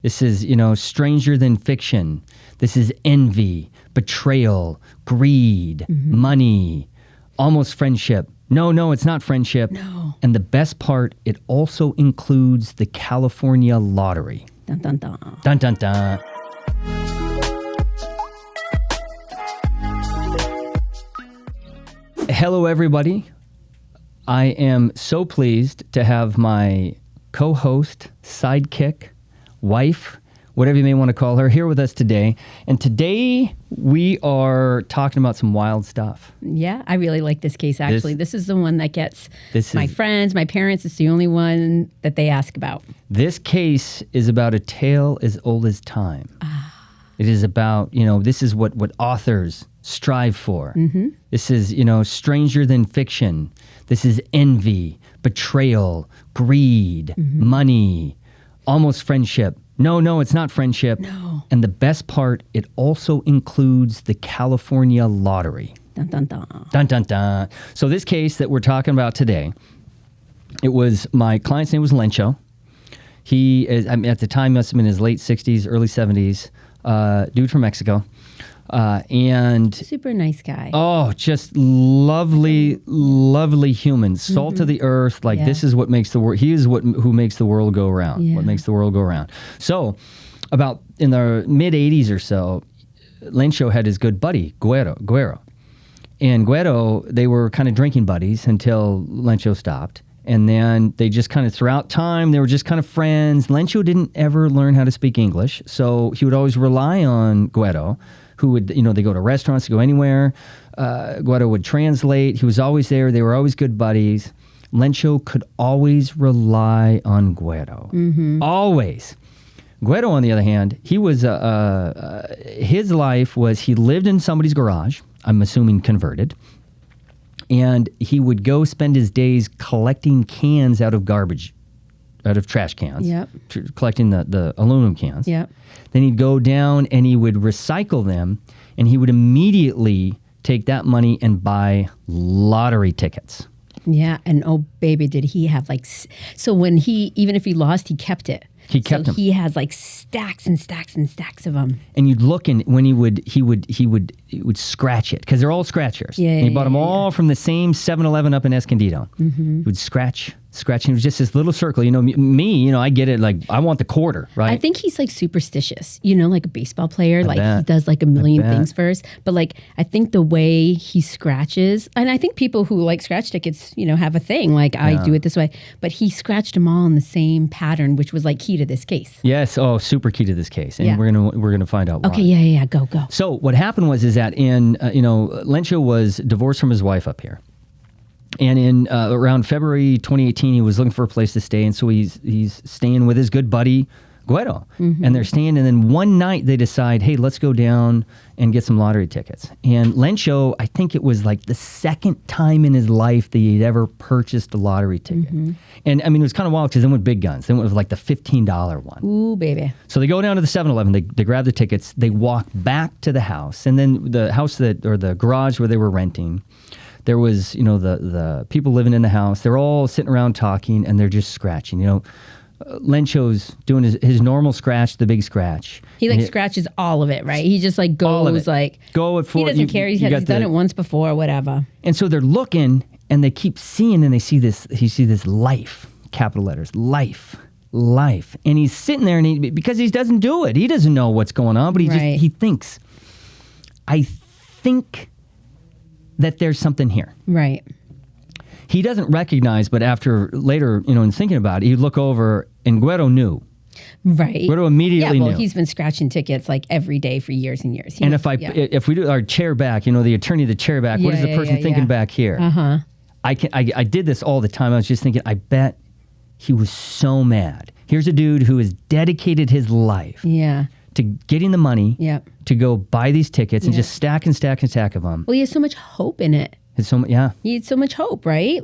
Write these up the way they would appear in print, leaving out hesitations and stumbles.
This is, stranger than fiction. This is envy, betrayal, greed, money, almost friendship. No, it's not friendship. No. And the best part, it also includes the California lottery. Dun, dun, dun. Dun, dun, dun. Hello, everybody. I am so pleased to have my co-host, sidekick, wife, whatever you may want to call her, here with us today. And today we are talking about some wild stuff. Yeah, I really like this case, actually. This is the one that gets my friends, my parents. It's the only one that they ask about. This case is about a tale as old as time. It is about, this is what authors strive for. Mm-hmm. This is, stranger than fiction. This is envy, betrayal, greed, money, almost friendship. No, it's not friendship. No. And the best part, it also includes the California lottery. Dun, dun, dun. Dun, dun, dun. So this case that we're talking about today, it was, my client's name was Lynch. He is, at the time, must have been in his late 60s, early 70s, dude from Mexico. And super nice guy. Oh, just lovely, lovely human. Salt of the earth. Like, this is what makes the world. He is who makes the world go around. Yeah. What makes the world go around. So, about in the mid 80s or so, Lencho had his good buddy Guero, and Guero, they were kind of drinking buddies until Lencho stopped. And then they just kind of, throughout time, they were just kind of friends. Lencho didn't ever learn how to speak English, so he would always rely on Guero, who would, they go to restaurants, go anywhere. Guero would translate. He was always there. They were always good buddies. Lencho could always rely on Guero. Mm-hmm. Always. Guero, on the other hand, he was, his life was, he lived in somebody's garage, I'm assuming converted, and he would go spend his days collecting cans out of garbage, out of trash cans, collecting the aluminum cans. Yep. Then he'd go down and he would recycle them, and he would immediately take that money and buy lottery tickets. Yeah, and oh baby, did he have so when even if he lost, he kept it. He kept them. He has stacks and stacks and stacks of them. And you'd look, and when he would scratch it, because they're all scratchers. Yeah, and he bought them all from the same 7-Eleven up in Escondido. Mm-hmm. He would scratch, and it was just this little circle. Me, I get it. Like, I want the quarter, right? I think he's superstitious. Like a baseball player. He does a million things first. But I think the way he scratches, and I think people who like scratch tickets, have a thing. I do it this way. But he scratched them all in the same pattern, which was key to this case. Yes. Oh, super key to this case, and we're gonna find out why. Okay. Yeah. Go. So what happened was that in Lencho was divorced from his wife up here. And in around February 2018, he was looking for a place to stay, and so he's staying with his good buddy Guero, and they're staying. And then one night they decide, hey, let's go down and get some lottery tickets. And Lencho, I think it was the second time in his life that he'd ever purchased a lottery ticket. And it was kind of wild because they went big guns. They went with the $15 one. Ooh, baby! So they go down to the 7-Eleven. They grab the tickets. They walk back to the house, and then the house or the garage where they were renting. There was, the people living in the house. They're all sitting around talking, and they're just scratching. Lencho's doing his normal scratch, the big scratch. He scratches all of it, right? He just goes go at 4. He doesn't care. He's done it once before, whatever. And so they're looking, and they keep seeing, and they see this. He sees this life, capital letters, life. And he's sitting there, and because he doesn't do it, he doesn't know what's going on, but he thinks, I think that there's something here. Right. He doesn't recognize, but after later, in thinking about it, he'd look over, and Guero knew. Right. Guero immediately knew. He's been scratching tickets every day for years and years. And if we do our chair back, the attorney, the chair back, what is the person thinking back here? Uh-huh. I did this all the time. I was just thinking, I bet he was so mad. Here's a dude who has dedicated his life to getting the money to go buy these tickets and just stack and stack and stack of them. Well, he has so much hope in it. He had so much hope, right?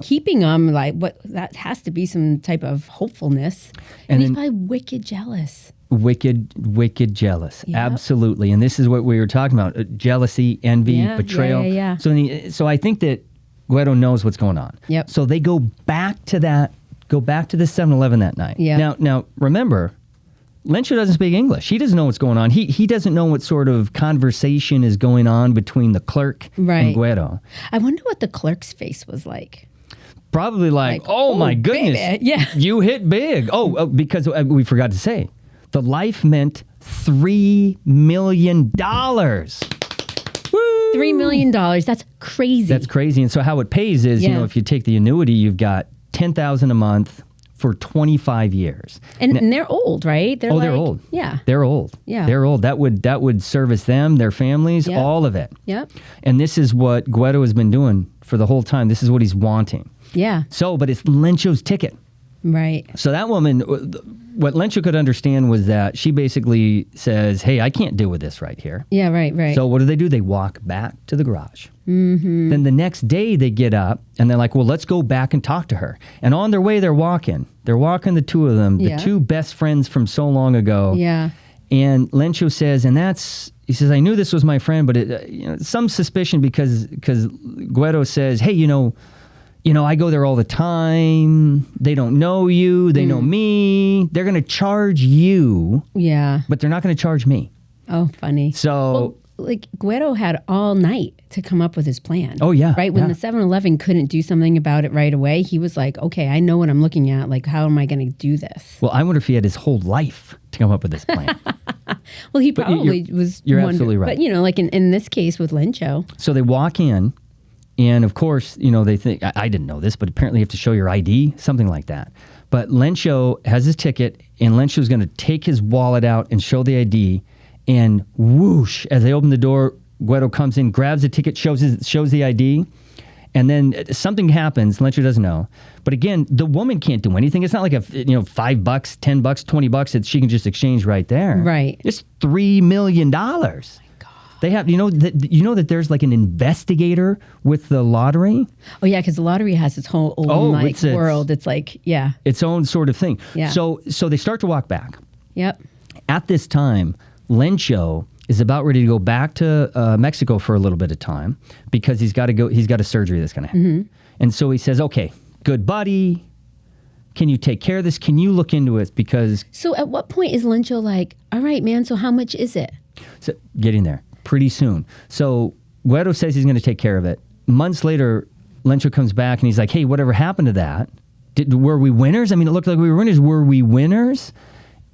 Keeping them, that has to be some type of hopefulness. And he's probably wicked jealous. Wicked jealous. Yep. Absolutely. And this is what we were talking about. Jealousy, envy, betrayal. Yeah. So I think that Guero knows what's going on. Yep. So they go back to the 7-Eleven that night. Yeah. Now remember, Lencho doesn't speak English. He doesn't know what's going on. He doesn't know what sort of conversation is going on between the clerk and Guero. I wonder what the clerk's face was like. Probably like oh my goodness. Baby. Yeah. You hit big. Because we forgot to say, the life meant $3 million. Woo! $3 million. That's crazy. That's crazy. And so how it pays is, if you take the annuity, you've got $10,000 a month for 25 years. And they're old, right? They're old. Yeah. They're old. Yeah. They're old. That would service them, their families, all of it. Yep. And this is what Guero has been doing for the whole time. This is what he's wanting. Yeah. But it's Lencho's ticket. Right. So that woman, what Lencho could understand was that she basically says, hey, I can't deal with this right here. Yeah, right. So what do? They walk back to the garage. Mm-hmm. Then the next day they get up and they're like, well, let's go back and talk to her. And on their way, they're walking. They're walking, the two of them, the two best friends from so long ago. Yeah. And Lencho says, he says, I knew this was my friend, but some suspicion because Guero says, hey, I go there all the time. They don't know you. They know me. They're going to charge you. Yeah. But they're not going to charge me. Oh, funny. So, Guero had all night to come up with his plan. Oh, yeah. Right? When the 7-Eleven couldn't do something about it right away, he was like, okay, I know what I'm looking at. Like, how am I going to do this? Well, I wonder if he had his whole life to come up with this plan. Well, he probably was. You're absolutely right. But, like in this case with Lencho. So they walk in. And of course, they think, I didn't know this, but apparently you have to show your ID, something like that. But Lencho has his ticket, and Lencho's going to take his wallet out and show the ID. And whoosh, as they open the door, Guero comes in, grabs the ticket, shows the ID. And then something happens. Lencho doesn't know. But again, the woman can't do anything. It's not like $5, $10, $20 that she can just exchange right there. Right. It's $3 million. They have, that there's like an investigator with the lottery. Oh yeah, because the lottery has its whole world. It's like its own sort of thing. Yeah. So they start to walk back. Yep. At this time, Lencho is about ready to go back to Mexico for a little bit of time because he's got to go. He's got a surgery that's going to happen. Mm-hmm. And so he says, "Okay, good buddy, can you take care of this? Can you look into it?" Because so at what point is Lencho like, "All right, man. So how much is it?" So getting there. Pretty soon. So Guero says he's going to take care of it. Months later, Lencho comes back and he's like, hey, whatever happened to that? Were we winners? I mean, it looked like we were winners. Were we winners?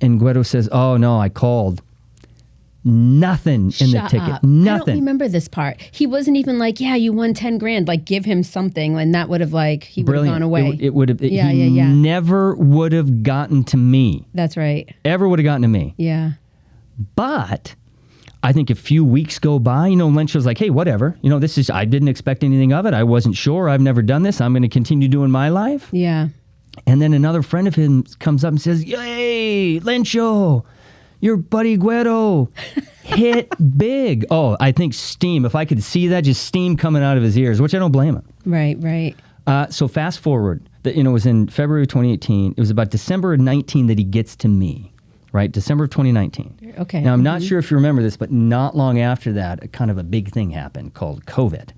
And Guero says, oh, no, I called. Nothing in the ticket. Up. Nothing. I don't remember this part. He wasn't even like, yeah, you won 10 grand. Like, give him something. And that would have he would have gone away. It would have. He never would have gotten to me. That's right. Ever would have gotten to me. Yeah. But I think a few weeks go by, Lencho's like, hey, whatever. I didn't expect anything of it. I wasn't sure. I've never done this. I'm going to continue doing my life. Yeah. And then another friend of him comes up and says, hey, Lencho, your buddy Guero hit big. Oh, I think steam. If I could see that, just steam coming out of his ears, which I don't blame him. Right. So fast forward, it was in February 2018. It was about December of 19 that he gets to me. Right, December of 2019. Okay. Now, I'm not sure if you remember this, but not long after that, kind of a big thing happened called COVID.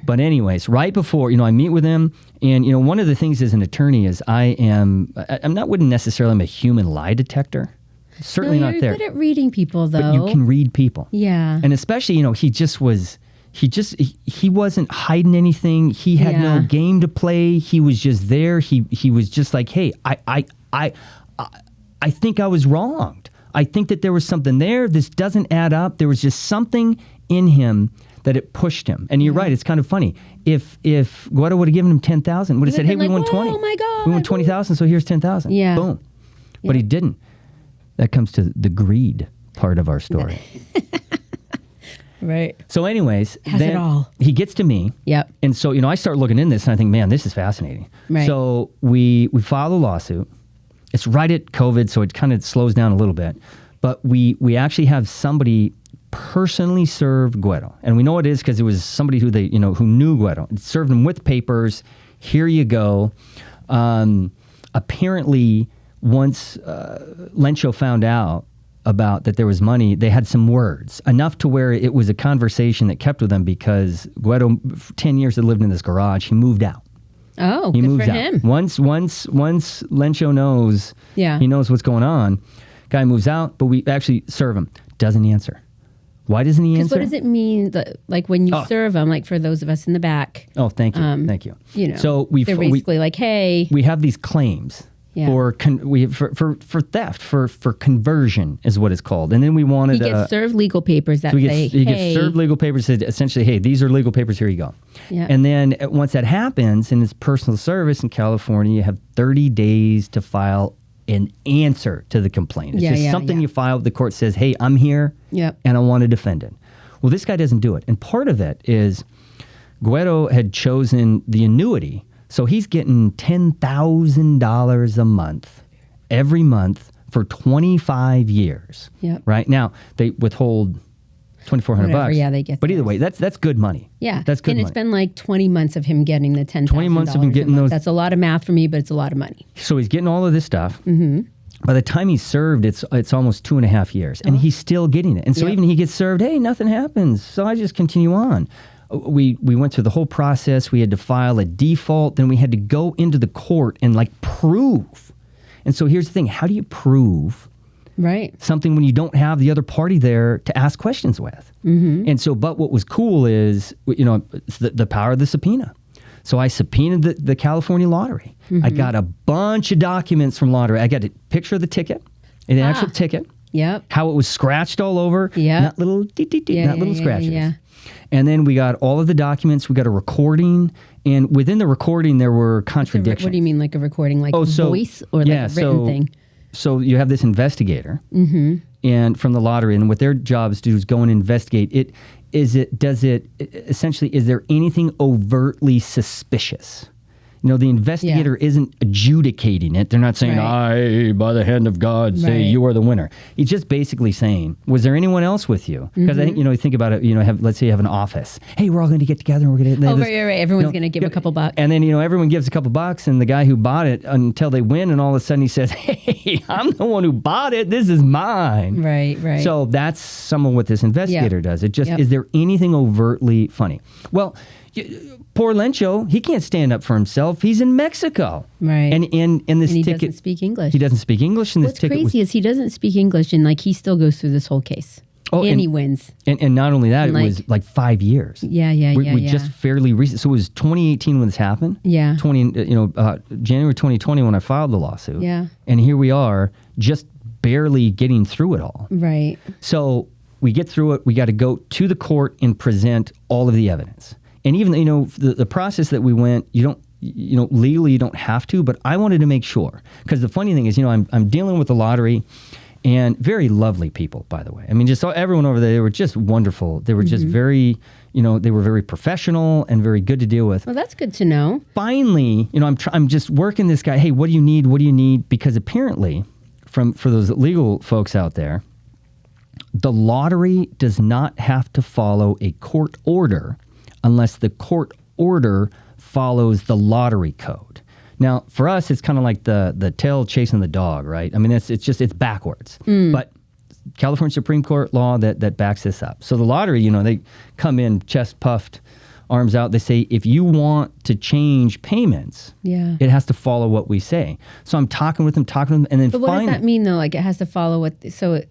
But anyways, right before, I meet with him, and, one of the things as an attorney is wouldn't necessarily I'm a human lie detector. Certainly not there. You're good at reading people, though. But you can read people. Yeah. And especially, he wasn't hiding anything. He had no game to play. He was just there. He was just like, hey, I think I was wronged. I think that there was something there. This doesn't add up. There was just something in him that it pushed him. And you're right. It's kind of funny. If Guero would have given him 10,000, would have said, hey, we won 20. Oh my God. We won 20,000, so here's 10,000. Yeah. Boom. But he didn't. That comes to the greed part of our story. Right. So anyways, Has it all. He gets to me. Yep. And so, I start looking in this and I think, man, this is fascinating. Right. So we file a lawsuit. It's right at COVID, so it kind of slows down a little bit. But we actually have somebody personally serve Guero. And we know it is because it was somebody who who knew Guero. It served him with papers. Here you go. Apparently, once Lencho found out about that there was money, they had some words, enough to where it was a conversation that kept with them because Guero, for 10 years, had lived in this garage. He moved out. Oh, he good moves for out. him. Once Lencho knows, he knows what's going on. Guy moves out, but we actually serve him. Doesn't answer. Why doesn't he answer? What does it mean that, like, when you serve them, like for those of us in the back? Oh, thank you. Thank you. You know, so they're basically like, hey. We have these claims. Yeah. For theft, for conversion is what it's called. And then we wanted... He gets served legal papers that say, he gets served legal papers that essentially, hey, these are legal papers, here you go. Yeah. And then once that happens, and it's personal service in California, you have 30 days to file an answer to the complaint. It's just something you file, the court says, hey, I'm here, and I want to defend it. Well, this guy doesn't do it. And part of it is Guero had chosen the annuity. So he's getting $10,000 a month, every month for 25 years. Yep. Right now they withhold $2,400. Yeah, they get. But either way, that's good money. Yeah, that's good. And it's been like 20 months of him getting the $10,000. 20 months of him getting those. That's a lot of math for me, but it's a lot of money. So he's getting all of this stuff. Mm-hmm. By the time he's served, it's almost 2.5 years, and he's still getting it. And so even he gets served, hey, nothing happens. So I just continue on. We went through the whole process. We had to file a default. Then we had to go into the court and like prove. And so here's the thing. How do you prove something when you don't have the other party there to ask questions with? Mm-hmm. And so, but what was cool is, the power of the subpoena. So I subpoenaed the California lottery. Mm-hmm. I got a bunch of documents from lottery. I got a picture of the ticket, an actual ticket. Yep. How it was scratched all over. Yeah. Not little little scratches. Yeah. And then we got all of the documents. We got a recording. And within the recording, there were contradictions. What do you mean, like a recording? Like a voice or like a written thing? So you have this investigator and from the lottery. And what their jobs do is go and investigate. Is there anything overtly suspicious? The investigator isn't adjudicating it. They're not saying, I, by the hand of God, say you are the winner. He's just basically saying, was there anyone else with you? Because I think, you think about it, let's say you have an office. Hey, we're all going to get together and we're going to... right. Everyone's going to give a couple bucks. And then, everyone gives a couple bucks and the guy who bought it until they win and all of a sudden he says, hey, I'm the one who bought it. This is mine. Right. So that's some of what this investigator does. It just, is there anything overtly funny? Well... Poor Lencho, he can't stand up for himself. He's in Mexico. Right. And this he ticket... doesn't speak English. He doesn't speak English. And What's crazy is he doesn't speak English and he still goes through this whole case. And he wins. And not only that, it was like 5 years. We just fairly recent. So it was 2018 when this happened. Yeah. January 2020 when I filed the lawsuit. Yeah. And here we are just barely getting through it all. Right. So we get through it. We got to go to the court and present all of the evidence. And even, the process that we went, legally you don't have to, but I wanted to make sure. Because the funny thing is, I'm dealing with the lottery and very lovely people, by the way. I mean, just everyone over there, they were just wonderful. They were just very, they were very professional and very good to deal with. Well, that's good to know. Finally, I'm just working this guy. Hey, what do you need? What do you need? Because apparently, for those legal folks out there, the lottery does not have to follow a court order unless the court order follows the lottery code. Now, for us, it's kind of like the tail chasing the dog, right? I mean, it's backwards. But California Supreme Court law that backs this up. So the lottery, they come in chest puffed, arms out. They say, if you want to change payments, it has to follow what we say. So I'm talking with them, and then But what does that mean, though? Like, it has to follow what... So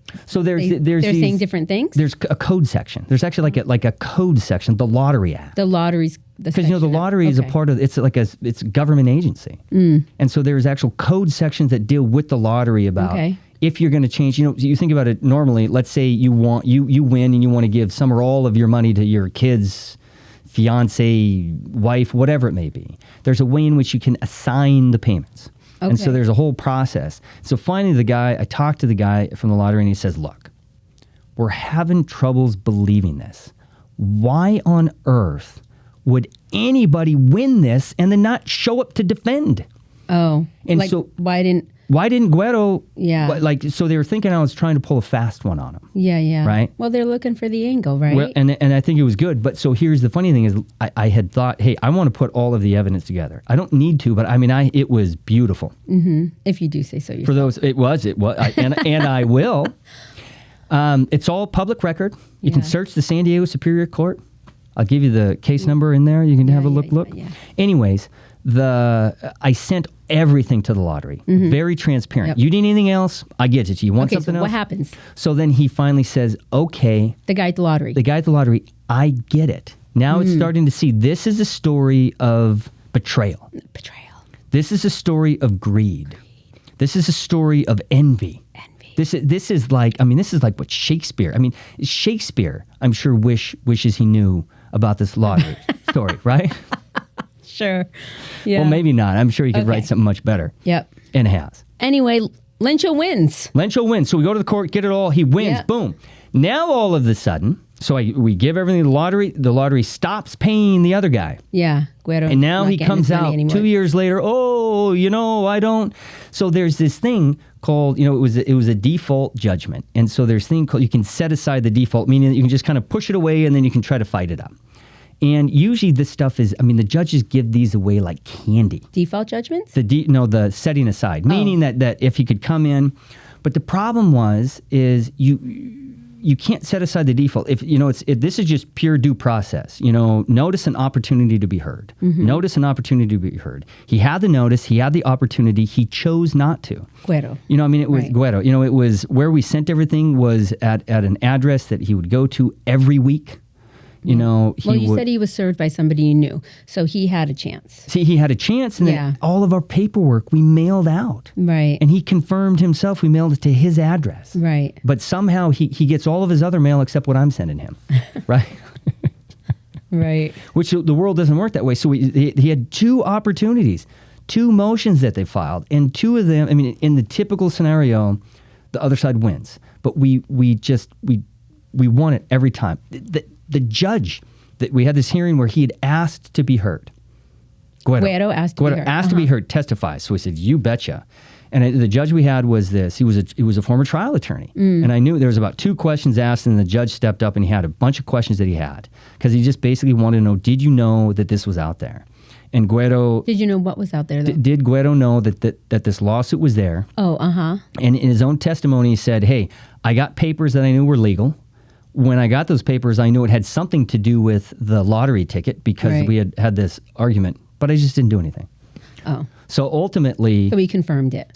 they're saying different things? There's a code section. There's actually like a code section, the Lottery Act. The lottery's... Because, the lottery is a part of... It's a government agency. And so there's actual code sections that deal with the lottery about... If you're going to change, you think about it normally, let's say you win and you want to give some or all of your money to your kids... fiance, wife, whatever it may be. There's a way in which you can assign the payments. Okay. And so there's a whole process. So finally I talked to the guy from the lottery and he says, look, we're having troubles believing this. Why on earth would anybody win this and then not show up to defend? Oh. And so why didn't Guero? Yeah. So they were thinking I was trying to pull a fast one on him. Yeah. Right. Well, they're looking for the angle, right? Well, and I think it was good. But so here's the funny thing is I had thought, hey, I want to put all of the evidence together. I don't need to, but I mean, it was beautiful. Mm-hmm. If you do say so yourself. For those, it was, and I will. It's all public record. You can search the San Diego Superior Court. I'll give you the case number in there. You can have a look. Yeah. Anyways, I sent everything to the lottery. Very transparent. Yep. You need anything else? I get it. You want something else? What happens? So then he finally says, okay. The guy at the lottery. I get it. Now it's starting to see this is a story of betrayal. This is a story of greed. This is a story of envy. This is like what Shakespeare, Shakespeare, I'm sure wishes he knew about this lottery story, right? Sure. Yeah. Well, maybe not. I'm sure he could write something much better. Yep. And has. Anyway, Lynch wins. So we go to the court, get it all. He wins. Yep. Boom. Now all of a sudden, we give everything to the lottery. The lottery stops paying the other guy. Yeah, Guero. And now he comes out 2 years later. Oh, I don't. So there's this thing called, it was a default judgment. And so there's a thing called, you can set aside the default, meaning that you can just kind of push it away and then you can try to fight it up. And usually this stuff is, the judges give these away like candy. Default judgments? The setting aside, meaning that if he could come in. But the problem is you can't set aside the default. If this is just pure due process. Notice an opportunity to be heard. Notice an opportunity to be heard. He had the notice. He had the opportunity. He chose not to. Guero. It was Guero. It was where we sent everything was at an address that he would go to every week. You said he was served by somebody you knew, so he had a chance. See, he had a chance, and then all of our paperwork we mailed out. Right. And he confirmed himself we mailed it to his address. Right. But somehow he gets all of his other mail except what I'm sending him. Right? Right. Which the world doesn't work that way. So he had two opportunities, two motions that they filed, and two of them, in the typical scenario, the other side wins. But we won it every time. The judge, that we had this hearing where he had asked to be heard. Guero asked to be heard, testifies. So we said, you betcha. And the judge we had was this. He was a former trial attorney. And I knew there was about 2 questions asked, and the judge stepped up and he had a bunch of questions that he had. Because he just basically wanted to know, did you know that this was out there? And Guero... Did you know what was out there, though? Did Guero know that this lawsuit was there? Oh, uh-huh. And in his own testimony, he said, hey, I got papers that I knew were legal. When I got those papers, I knew it had something to do with the lottery ticket because we had this argument, but I just didn't do anything. Oh. So ultimately... So he confirmed it.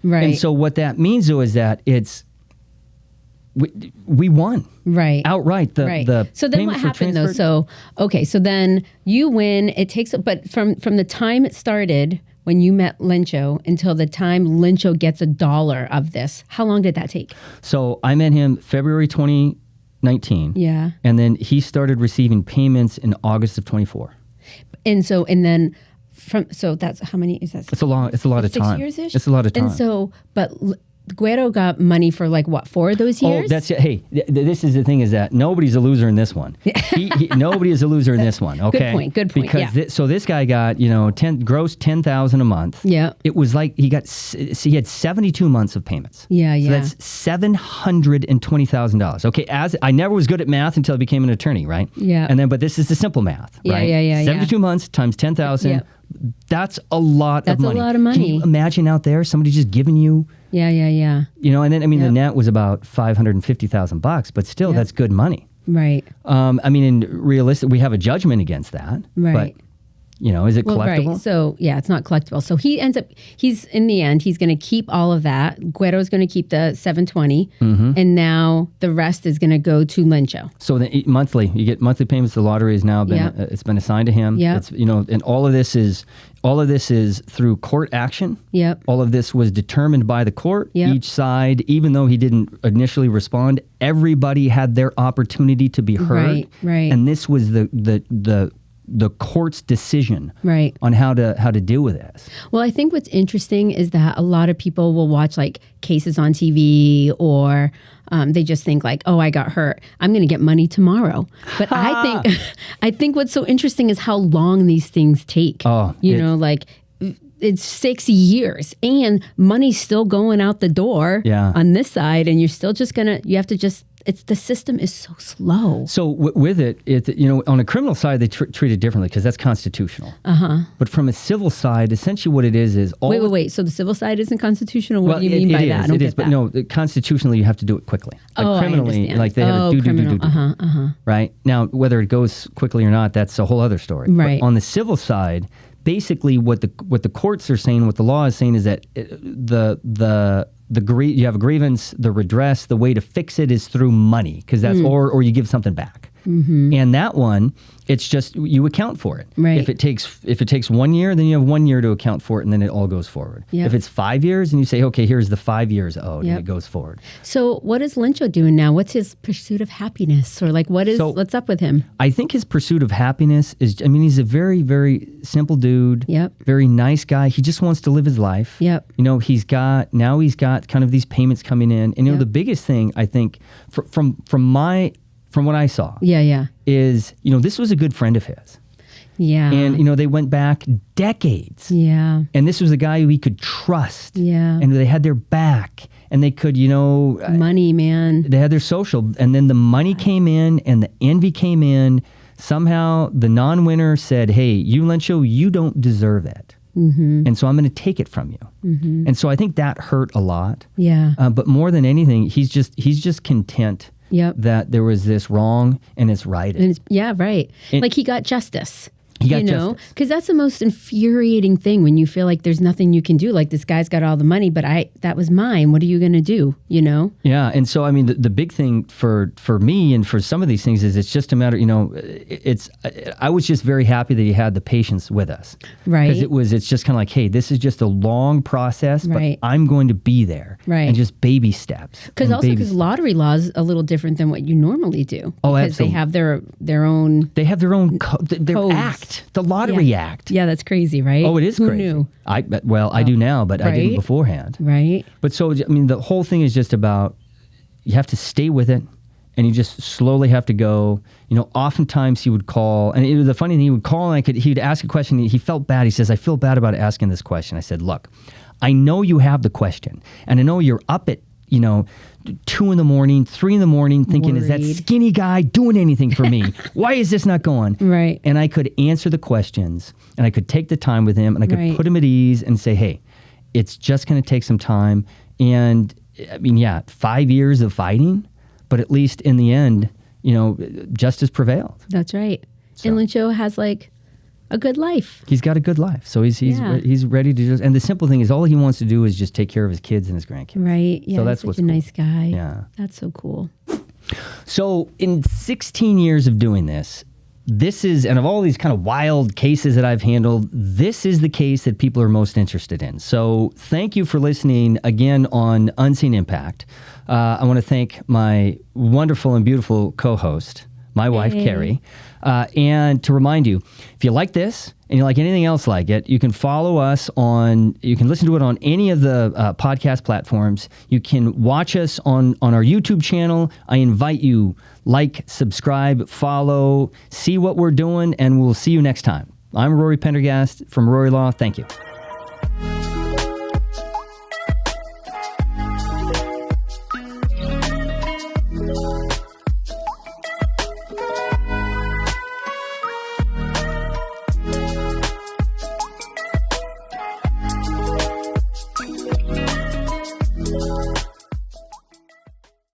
Right. And so what that means, though, is that we won. Right. Outright. So then what happened, though? So then you win. It takes... But from the time it started... When you met Lyncho until the time Lyncho gets $1 of this, how long did that take? So I met him February 2019. Yeah. And then he started receiving payments in August of 24. And that's how many is that? It's a lot of time. 6 years-ish? It's a lot of time. And so, but Guero got money for 4 of those years? Oh, that's it. Hey, this is the thing is that nobody's a loser in this one. Nobody is a loser in this one, okay? Good point. Because so this guy got, gross $10,000 a month. Yeah. It was like he had 72 months of payments. Yeah. So that's $720,000. Okay, as I never was good at math until I became an attorney, right? Yeah. And then, but this is the simple math, right? Yeah. 72 months times 10,000. Yeah. That's a lot of money. That's a lot of money. Can you imagine out there somebody just giving you... Yeah. And then, the net was about $550,000, but still, that's good money. Right. In realistic, we have a judgment against that. Right. But, is it collectible? Right. So, it's not collectible. So in the end, he's going to keep all of that. Guero's going to keep the $720, and now the rest is going to go to Lyncho. So you get monthly payments. The lottery has now been, it's been assigned to him. Yeah. And all of this is through court action. Yep. All of this was determined by the court. Yep. Each side, even though he didn't initially respond, everybody had their opportunity to be heard. Right. And this was the court's decision on how to deal with this. Well, I think what's interesting is that a lot of people will watch cases on TV or they just think oh, I got hurt, I'm going to get money tomorrow. But I think what's so interesting is how long these things take. Oh, it's 6 years and money's still going out the door on this side, and you're still just the system is so slow. So with it, on a criminal side, they treat it differently because that's constitutional. But from a civil side, essentially what it is all... Wait. So the civil side isn't constitutional? What do you mean by that? I don't get that. But no, constitutionally, you have to do it quickly. Criminally, I understand. they have to do. Right? Now, whether it goes quickly or not, that's a whole other story. Right. But on the civil side, basically what the courts are saying, what the law is saying is that you have a grievance, the redress, the way to fix it is through money, because that's or you give something back. And that one, it's just you account for it. Right. If it takes 1 year, then you have 1 year to account for it, and then it all goes forward. Yep. If it's 5 years, and you say, okay, here's the 5 years owed, and it goes forward. So what is Lyncho doing now? What's his pursuit of happiness, or like what's up with him? I think his pursuit of happiness is, he's a very, very simple dude. Yep. Very nice guy. He just wants to live his life. Yep. He's got kind of these payments coming in, and the biggest thing I think from what I saw, is this was a good friend of his. Yeah. And they went back decades. Yeah. And this was a guy who he could trust. Yeah. And they had their back, and they could, money, man. They had their social, and then the money came in and the envy came in. Somehow the non-winner said, "Hey, you Lyncho, you don't deserve it." And so I'm going to take it from you. And so I think that hurt a lot. Yeah. But more than anything, he's just content. Yep. That there was this wrong and it's righted. And right. Like he got justice. He got justice. Because that's the most infuriating thing when you feel like there's nothing you can do. Like this guy's got all the money, but that was mine. What are you going to do? Yeah. And so, the big thing for me and for some of these things is it's just a matter, I was just very happy that he had the patience with us. Right. Because it's just kind of like, hey, this is just a long process, right. but I'm going to be there. Right. And just baby steps. Because lottery law is a little different than what you normally do. Oh, because absolutely. they have their own. They have their own their act. The Lottery Act. Yeah, that's crazy, right? Oh, it is Who crazy. Knew? I do now, but I didn't beforehand. Right. But so, the whole thing is just about, you have to stay with it, and you just slowly have to go. Oftentimes he would call, and the funny thing, he would call and he'd ask a question. He felt bad. He says, "I feel bad about asking this question." I said, "Look, I know you have the question, and I know you're up at 2 in the morning, 3 in the morning, thinking, Is that skinny guy doing anything for me? Why is this not going?" Right. And I could answer the questions, and I could take the time with him, and I could put him at ease and say, "Hey, it's just going to take some time." And 5 years of fighting, but at least in the end, justice prevailed. That's right. So. And Lyncho has a good life. He's got a good life. So he's ready to just, and the simple thing is all he wants to do is just take care of his kids and his grandkids. Right. Yeah. So that's such what's a cool. nice guy. Yeah. That's so cool. So in 16 years of doing this, and of all these kind of wild cases that I've handled, this is the case that people are most interested in. So thank you for listening again on Unseen Impact. I want to thank my wonderful and beautiful co-host, my wife, Carrie. And to remind you, if you like this and you like anything else like it, you can follow us you can listen to it on any of the podcast platforms. You can watch us on our YouTube channel. I invite you, subscribe, follow, see what we're doing, and we'll see you next time. I'm Rory Pendergast from Rory Law. Thank you.